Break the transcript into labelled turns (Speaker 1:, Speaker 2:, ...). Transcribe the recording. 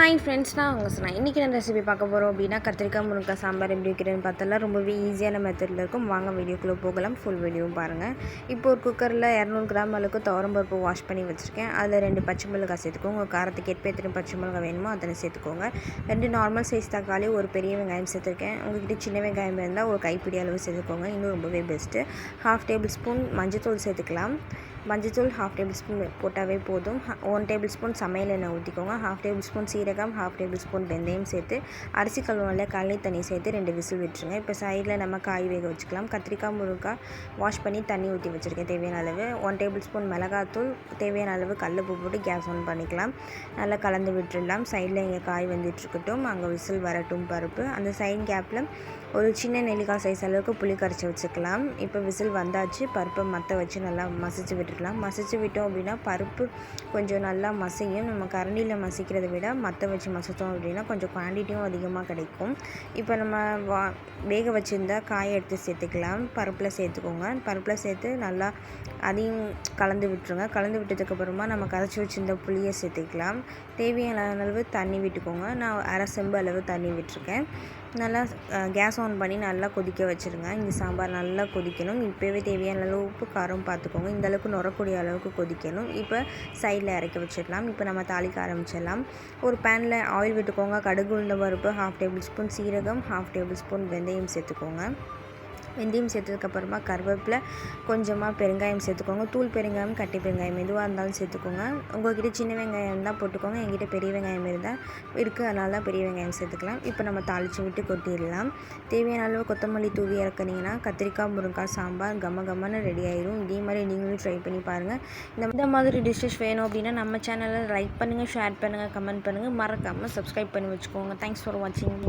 Speaker 1: Hi friends, நான் உங்கள் சொன்னேன். இன்றைக்கி நான் ரெசிபி பார்க்க போகிறோம் அப்படின்னா கத்திரிக்காய் முருங்கைக்காய் சாம்பார் எப்படி வைக்கிறேன்னு பார்த்தலாம். ரொம்பவே ஈஸியான மெத்தடில் இருக்கும். வாங்க வீடியோக்குள்ளே போகலாம். ஃபுல் வீடியோவும் பாருங்கள். இப்போ ஒரு குக்கரில் 200 கிராம் அளவுக்கு துவரம்பருப்பு வாஷ் பண்ணி வச்சுருக்கேன். அதில் 2 பச்சை மிளகாய் சேர்த்துக்கோங்க. உங்கள் காரத்துக்கு ஏற்ப எத்தனை பச்சை மிளகாய் வேணுமோ அதனை சேர்த்துக்கோங்க. 2 நார்மல் சைஸ் தக்காளி, ஒரு பெரிய வெங்காயம் சேர்த்துருக்கேன். உங்கள்கிட்ட சின்ன வெங்காயம் இருந்தால் ஒரு கைப்பிடி அளவு சேர்த்துக்கோங்க. இன்னும் ரொம்பவே பெஸ்ட்டு. 1/2 டேபிள் ஸ்பூன் மஞ்சத்தூள் சேர்த்துக்கலாம். மஞ்சத்தூள் 1/2 டேபிள் ஸ்பூன் போட்டாவே போதும். 1 டேபிள் ஸ்பூன் சமையல் எண்ணெய் ஊற்றிக்கோங்க. 1/2 டேபிள் ஸ்பூன் சீரகம், 1/2 டேபிள் ஸ்பூன் வெந்தயம் சேர்த்து அரிசி கழுவுல கடலை தண்ணி சேர்த்து 2 விசில் விட்டுருங்க. இப்போ சைடில் நம்ம காய் வேக வச்சுக்கலாம். கத்திரிக்காய் முருங்கைக்காய் வாஷ் பண்ணி தண்ணி ஊற்றி வச்சுருக்கேன் தேவையான அளவு. 1 டேபிள் ஸ்பூன் மிளகாத்தூள், தேவையான அளவு கல்லுப்பு போட்டு கேஸ் ஆன் பண்ணிக்கலாம். நல்லா கலந்து விட்டுடலாம். சைடில் இங்கே காய் வந்துட்டுருக்கட்டும். அங்கே விசில் வரட்டும் பருப்பு. அந்த சைட் கேப்பில் ஒரு சின்ன நெல்லிக்காய் சைஸ் அளவுக்கு புளி கரைச்சி வச்சுக்கலாம். இப்போ விசில் வந்தாச்சு. பருப்பை மற்ற வச்சு நல்லா மசிச்சு விட்டுக்கலாம். மசிச்சு விட்டோம் அப்படின்னா பருப்பு கொஞ்சம் நல்லா மசியும். நம்ம கரண்டியில் மசிக்கிறத விட மற்ற வச்சு மசித்தோம் அப்படின்னா கொஞ்சம் குவான்டிட்டியும் அதிகமாக கிடைக்கும். இப்போ நம்ம வேக வச்சுருந்தா காயை எடுத்து சேர்த்துக்கலாம். பருப்பில் சேர்த்துக்கோங்க. பருப்பில் சேர்த்து நல்லா அதையும் கலந்து விட்டுருங்க. கலந்து விட்டதுக்கப்புறமா நம்ம கரைச்சி வச்சுருந்த புளியை சேர்த்துக்கலாம். தேவையான அளவு தண்ணி விட்டுக்கோங்க. நான் 1/2 செம்பு அளவு தண்ணி விட்டுருக்கேன். நல்லா கேஸ் ஆன் பண்ணி நல்லா கொதிக்க வச்சுருங்க. இந்த சாம்பார் நல்லா கொதிக்கணும். இப்போவே தேவையான அளவு உப்பு காரம் பார்த்துக்கோங்க. இந்த அளவுக்கு நுரக்கூடிய அளவுக்கு கொதிக்கணும். இப்போ சைடில் இறக்கி வச்சிடலாம். இப்போ நம்ம தாளிக்க ஆரம்பிச்சிடலாம். ஒரு பேனில் ஆயில் விட்டுக்கோங்க. கடுகு உளுந்த பருப்பு, 1/2 டேபிள் ஸ்பூன் சீரகம், 1/2 டேபிள் ஸ்பூன் வெந்தயம் சேர்த்துக்கோங்க. வெந்தயம் சேர்த்ததுக்கப்புறமா கருவேப்பிலை, கொஞ்சமாக பெருங்காயம் சேர்த்துக்கோங்க. தூள் பெருங்காயம், கட்டி பெருங்காயம் எதுவாக இருந்தாலும் சேர்த்துக்கோங்க. உங்கள்கிட்ட சின்ன வெங்காயம் இருந்தால் போட்டுக்கோங்க. என்கிட்ட பெரிய வெங்காயம் இருந்தால் இருக்குது, அதனால தான் பெரிய வெங்காயம் சேர்த்துக்கலாம். இப்போ நம்ம தாளித்து விட்டு கொட்டிடலாம். தேவையான அளவு கொத்தமல்லி தூவி இறக்குனீங்கன்னா கத்திரிக்காய் முருங்கைக்காய் சாம்பார் கம்மன்னு ரெடி ஆயிடும். இதே மாதிரி நீங்களும் ட்ரை பண்ணி பாருங்கள். இந்த மாதிரி டிஷ்ஷஸ் வேணும் அப்படின்னா நம்ம சேனலில் லைக் பண்ணுங்கள், ஷேர் பண்ணுங்கள், கமெண்ட் பண்ணுங்கள். மறக்காமல் சப்ஸ்கிரைப் பண்ணி வச்சுக்கோங்க. தேங்க்ஸ் ஃபார் வாட்சிங்.